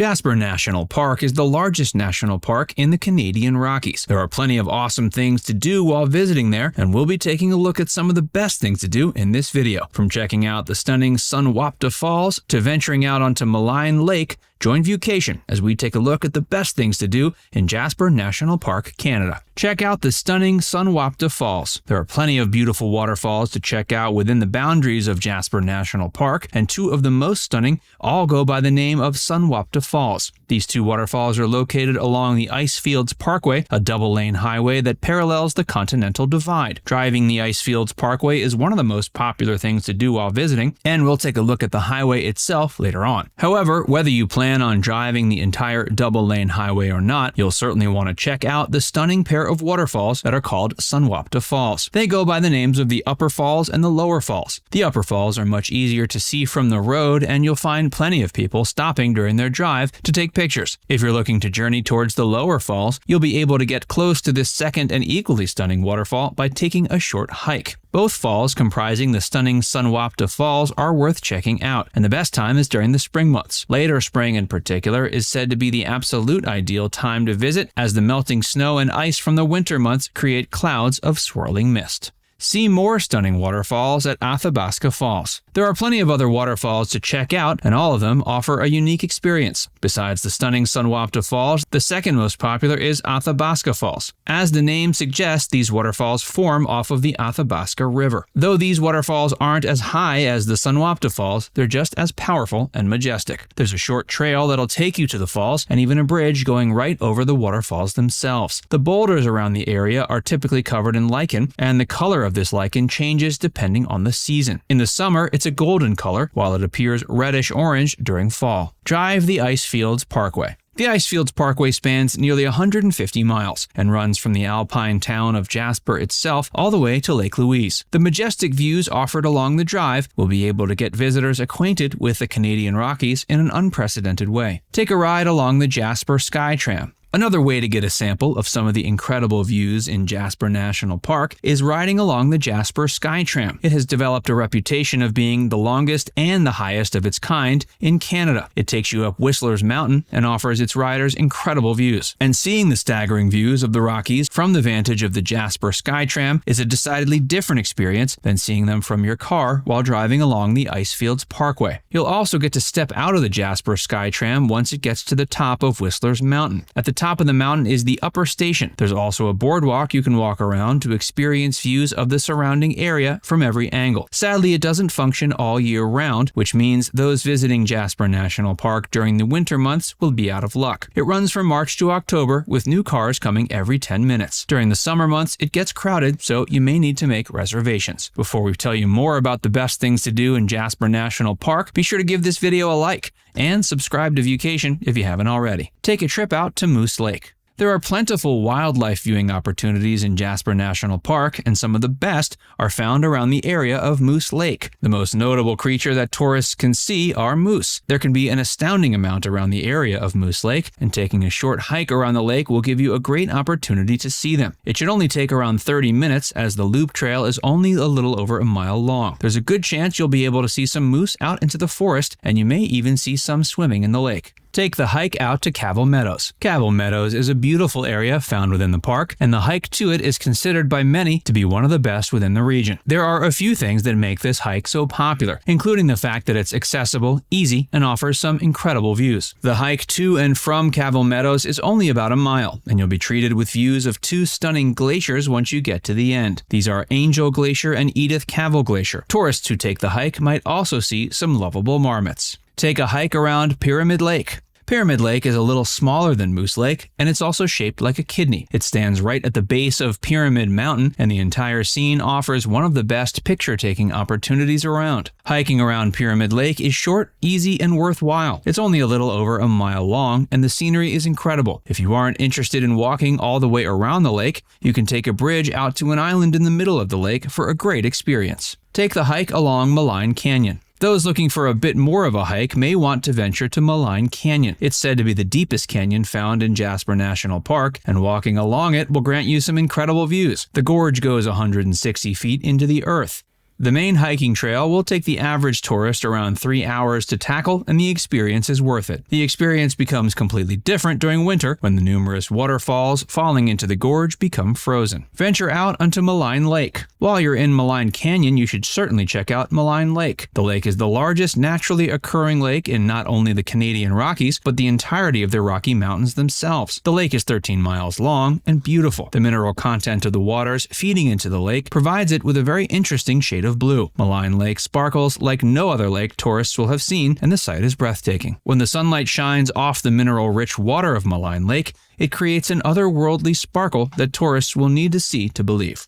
Jasper National Park is the largest national park in the Canadian Rockies. There are plenty of awesome things to do while visiting there, and we'll be taking a look at some of the best things to do in this video. From checking out the stunning Sunwapta Falls to venturing out onto Maligne Lake, join Viewcation as we take a look at the best things to do in Jasper National Park, Canada. Check out the stunning Sunwapta Falls. There are plenty of beautiful waterfalls to check out within the boundaries of Jasper National Park, and two of the most stunning all go by the name of Sunwapta Falls. These two waterfalls are located along the Icefields Parkway, a double-lane highway that parallels the Continental Divide. Driving the Icefields Parkway is one of the most popular things to do while visiting, and we'll take a look at the highway itself later on. However, whether you plan on driving the entire double-lane highway or not, you'll certainly want to check out the stunning pair of waterfalls that are called Sunwapta Falls. They go by the names of the Upper Falls and the Lower Falls. The Upper Falls are much easier to see from the road, and you'll find plenty of people stopping during their drive to take pictures. If you're looking to journey towards the Lower Falls, you'll be able to get close to this second and equally stunning waterfall by taking a short hike. Both falls comprising the stunning Sunwapta Falls are worth checking out, and the best time is during the spring months. Later spring in particular is said to be the absolute ideal time to visit, as the melting snow and ice from the winter months create clouds of swirling mist. See more stunning waterfalls at Athabasca Falls. There are plenty of other waterfalls to check out, and all of them offer a unique experience. Besides the stunning Sunwapta Falls, the second most popular is Athabasca Falls. As the name suggests, these waterfalls form off of the Athabasca River. Though these waterfalls aren't as high as the Sunwapta Falls, they're just as powerful and majestic. There's a short trail that'll take you to the falls, and even a bridge going right over the waterfalls themselves. The boulders around the area are typically covered in lichen, and the color of this lichen changes depending on the season. In the summer, it's a golden color, while it appears reddish-orange during fall. Drive the Icefields Parkway. The Icefields Parkway spans nearly 150 miles and runs from the alpine town of Jasper itself all the way to Lake Louise. The majestic views offered along the drive will be able to get visitors acquainted with the Canadian Rockies in an unprecedented way. Take a ride along the Jasper Skytram. Another way to get a sample of some of the incredible views in Jasper National Park is riding along the Jasper Skytram. It has developed a reputation of being the longest and the highest of its kind in Canada. It takes you up Whistler's Mountain and offers its riders incredible views. And seeing the staggering views of the Rockies from the vantage of the Jasper Skytram is a decidedly different experience than seeing them from your car while driving along the Icefields Parkway. You'll also get to step out of the Jasper Skytram once it gets to the top of Whistler's Mountain. At the top of the mountain is the upper station. There's also a boardwalk you can walk around to experience views of the surrounding area from every angle. Sadly, it doesn't function all year round, which means those visiting Jasper National Park during the winter months will be out of luck. It runs from March to October, with new cars coming every 10 minutes. During the summer months, it gets crowded, so you may need to make reservations. Before we tell you more about the best things to do in Jasper National Park, be sure to give this video a like and subscribe to Viewcation if you haven't already. Take a trip out to Moose Lake. There are plentiful wildlife viewing opportunities in Jasper National Park, and some of the best are found around the area of Moose Lake. The most notable creature that tourists can see are moose. There can be an astounding amount around the area of Moose Lake, and taking a short hike around the lake will give you a great opportunity to see them. It should only take around 30 minutes, as the loop trail is only a little over a mile long. There's a good chance you'll be able to see some moose out into the forest, and you may even see some swimming in the lake. Take the hike out to Cavell Meadows. Cavell Meadows is a beautiful area found within the park, and the hike to it is considered by many to be one of the best within the region. There are a few things that make this hike so popular, including the fact that it's accessible, easy, and offers some incredible views. The hike to and from Cavell Meadows is only about a mile, and you'll be treated with views of two stunning glaciers once you get to the end. These are Angel Glacier and Edith Cavell Glacier. Tourists who take the hike might also see some lovable marmots. Take a hike around Pyramid Lake. Pyramid Lake is a little smaller than Moose Lake, and it's also shaped like a kidney. It stands right at the base of Pyramid Mountain, and the entire scene offers one of the best picture-taking opportunities around. Hiking around Pyramid Lake is short, easy, and worthwhile. It's only a little over a mile long, and the scenery is incredible. If you aren't interested in walking all the way around the lake, you can take a bridge out to an island in the middle of the lake for a great experience. Take the hike along Maligne Canyon. Those looking for a bit more of a hike may want to venture to Maligne Canyon. It's said to be the deepest canyon found in Jasper National Park, and walking along it will grant you some incredible views. The gorge goes 160 feet into the earth. The main hiking trail will take the average tourist around 3 hours to tackle, and the experience is worth it. The experience becomes completely different during winter when the numerous waterfalls falling into the gorge become frozen. Venture out onto Maligne Lake. While you're in Maligne Canyon, you should certainly check out Maligne Lake. The lake is the largest naturally occurring lake in not only the Canadian Rockies, but the entirety of the Rocky Mountains themselves. The lake is 13 miles long and beautiful. The mineral content of the waters feeding into the lake provides it with a very interesting shade of blue. Maligne Lake sparkles like no other lake tourists will have seen, and the sight is breathtaking. When the sunlight shines off the mineral-rich water of Maligne Lake, it creates an otherworldly sparkle that tourists will need to see to believe.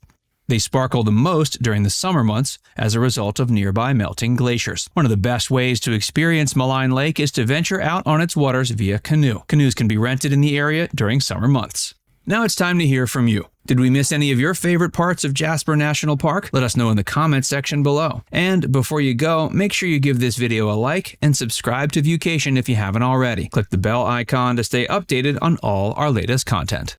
They sparkle the most during the summer months as a result of nearby melting glaciers. One of the best ways to experience Maligne Lake is to venture out on its waters via canoe. Canoes can be rented in the area during summer months. Now it's time to hear from you. Did we miss any of your favorite parts of Jasper National Park? Let us know in the comments section below. And before you go, make sure you give this video a like and subscribe to Viewcation if you haven't already. Click the bell icon to stay updated on all our latest content.